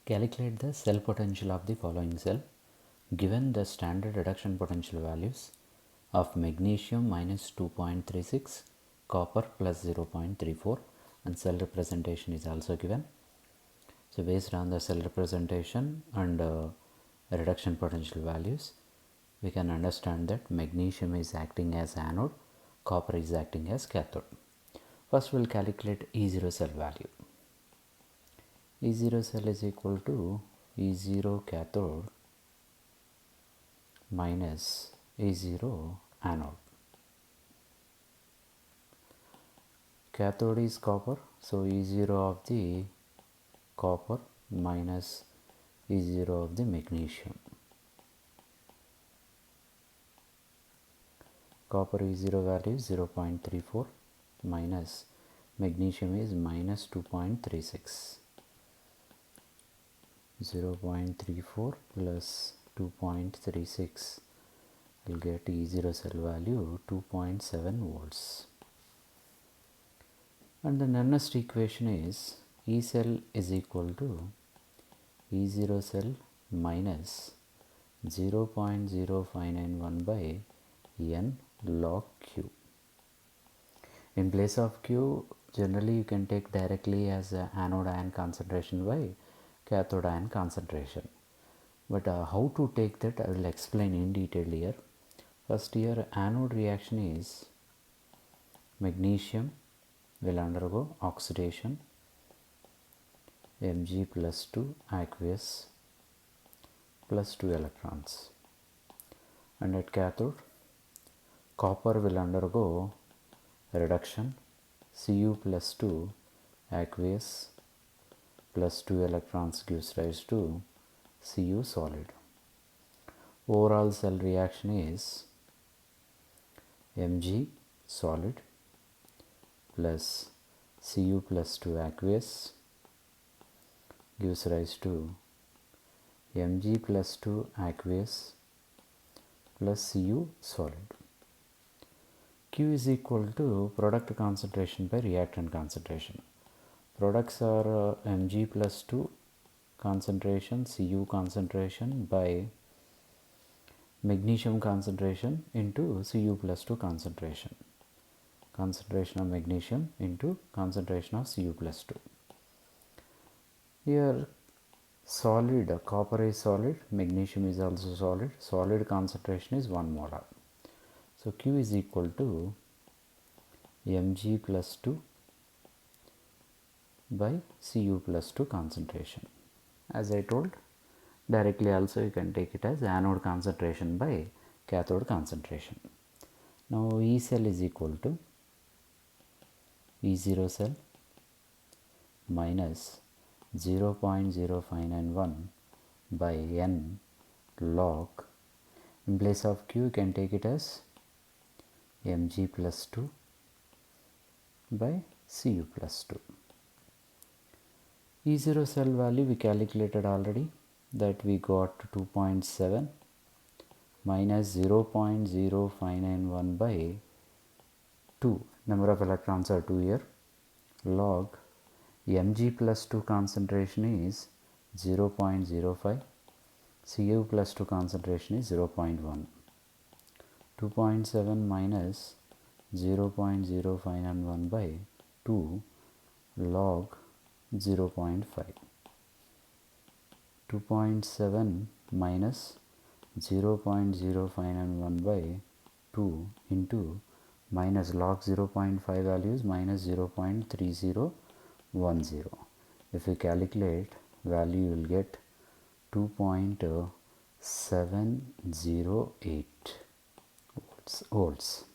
Calculate the cell potential of the following cell given the standard reduction potential values of magnesium minus 2.36, copper plus 0.34, and cell representation is also given. So based on the cell representation and reduction potential values, we can understand that magnesium is acting as anode, copper is acting as cathode. First we will calculate E0 cell value. E0 cell is equal to E0 cathode minus E0 anode. Cathode is copper, so E0 of the copper minus E0 of the magnesium. Copper E0 value is 0.34 minus magnesium is minus 2.36. 0.34 plus 2.36 will get E0 cell value 2.7 volts. And the nearest equation is E cell is equal to E0 cell minus 0.0591 by N log Q. In place of Q, generally you can take directly as anode ion concentration by cathode ion concentration. But how to take that I will explain in detail here. First here anode reaction is magnesium will undergo oxidation Mg plus 2 aqueous plus 2 electrons, and at cathode copper will undergo reduction Cu plus 2 aqueous plus 2 electrons gives rise to Cu solid. Overall cell reaction is Mg solid plus Cu plus 2 aqueous gives rise to Mg plus 2 aqueous plus Cu solid. Q is equal to product concentration by reactant concentration. Products are Mg plus 2 concentration, Cu concentration by magnesium concentration into Cu plus 2 concentration. Concentration of magnesium into concentration of Cu plus 2. Here solid, copper is solid, magnesium is also solid. Solid concentration is 1 molar. So Q is equal to Mg plus 2 by Cu plus 2 concentration. As I told, directly also you can take it as anode concentration by cathode concentration. Now E cell is equal to E0 cell minus 0.0591 by N log. In place of Q you can take it as Mg plus 2 by Cu plus 2. E0 cell value we calculated already, that we got 2.7 minus 0.0591 by 2, number of electrons are 2 here, log Mg plus 2 concentration is 0.05, Cu plus 2 concentration is 0.1. 2.7 minus 0.0591 by 2 log 0.5. 2.7 minus 0.0591 by 2 into minus log 0.5 values minus 0.3010. If we calculate value you will get 2.708 volts.